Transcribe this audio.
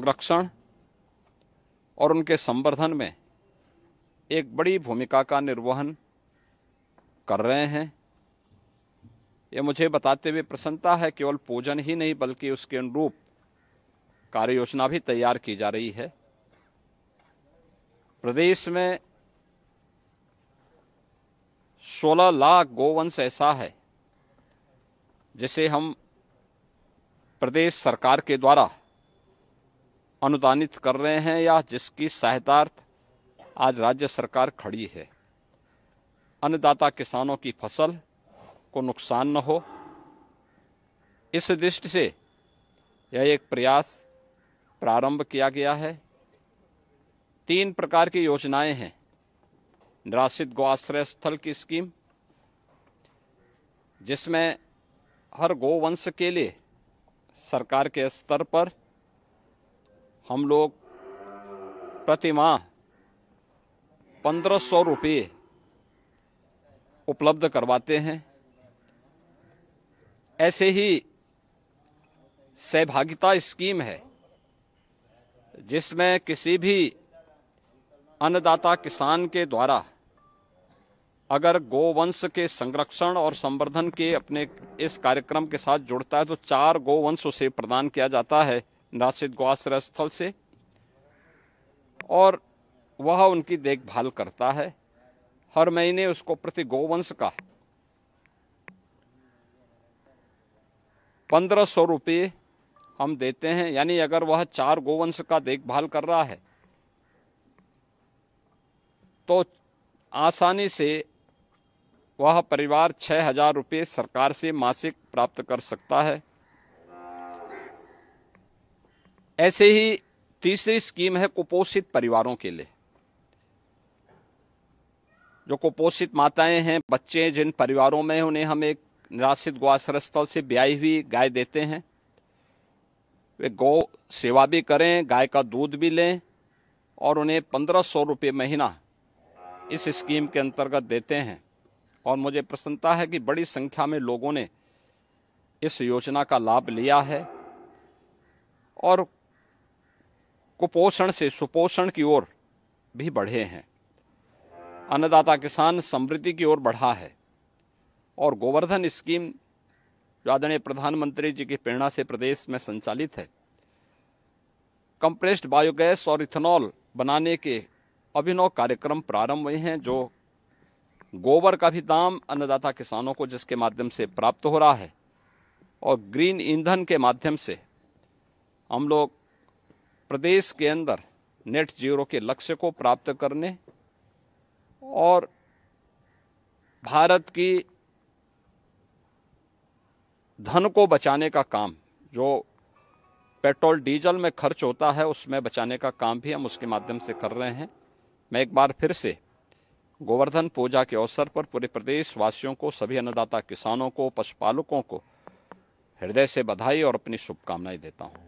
संरक्षण और उनके संवर्धन में एक बड़ी भूमिका का निर्वहन कर रहे हैं। ये मुझे बताते हुए प्रसन्नता है, केवल पूजन ही नहीं बल्कि उसके अनुरूप कार्य योजना भी तैयार की जा रही है। प्रदेश में 16 लाख गोवंश ऐसा है जिसे हम प्रदेश सरकार के द्वारा अनुदानित कर रहे हैं या जिसकी सहायतार्थ आज राज्य सरकार खड़ी है। अन्नदाता किसानों की फसल को नुकसान न हो, इस दृष्टि से यह एक प्रयास प्रारंभ किया गया है। 3 प्रकार की योजनाएं हैं। निराश्रित गौ आश्रय स्थल की स्कीम, जिसमें हर गोवंश के लिए सरकार के स्तर पर हम लोग प्रति माह 1500 रुपये उपलब्ध करवाते हैं। ऐसे ही सहभागिता स्कीम है, जिसमें किसी भी अन्नदाता किसान के द्वारा अगर गोवंश के संरक्षण और संवर्धन के अपने इस कार्यक्रम के साथ जुड़ता है तो 4 गोवंश उसे प्रदान किया जाता है निराश्रित गौ आश्रय स्थल से, और वह उनकी देखभाल करता है। हर महीने उसको प्रति गोवंश का 1500 रुपये हम देते हैं। यानी अगर वह 4 गोवंश का देखभाल कर रहा है तो आसानी से वह परिवार 6000 रुपये सरकार से मासिक प्राप्त कर सकता है। ऐसे ही तीसरी स्कीम है कुपोषित परिवारों के लिए। जो कुपोषित माताएं हैं, बच्चे हैं, जिन परिवारों में उन्हें हम एक निराश्रित गौ आश्रय स्थल से ब्याई हुई गाय देते हैं, वे गौ सेवा भी करें, गाय का दूध भी लें और उन्हें 1500 रुपये महीना इस स्कीम के अंतर्गत देते हैं। और मुझे प्रसन्नता है कि बड़ी संख्या में लोगों ने इस योजना का लाभ लिया है और कुपोषण से सुपोषण की ओर भी बढ़े हैं। अन्नदाता किसान समृद्धि की ओर बढ़ा है। और गोवर्धन स्कीम जो आदरणीय प्रधानमंत्री जी की प्रेरणा से प्रदेश में संचालित है, कंप्रेस्ड बायोगैस और इथेनॉल बनाने के अभिनव कार्यक्रम प्रारंभ हुए हैं। जो गोबर का भी दाम अन्नदाता किसानों को जिसके माध्यम से प्राप्त हो रहा है, और ग्रीन ईंधन के माध्यम से हम लोग प्रदेश के अंदर नेट जीरो के लक्ष्य को प्राप्त करने और भारत की धन को बचाने का काम, जो पेट्रोल डीजल में खर्च होता है उसमें बचाने का काम भी हम उसके माध्यम से कर रहे हैं। मैं एक बार फिर से गोवर्धन पूजा के अवसर पर पूरे प्रदेश वासियों को, सभी अन्नदाता किसानों को, पशुपालकों को हृदय से बधाई और अपनी शुभकामनाएं देता हूं।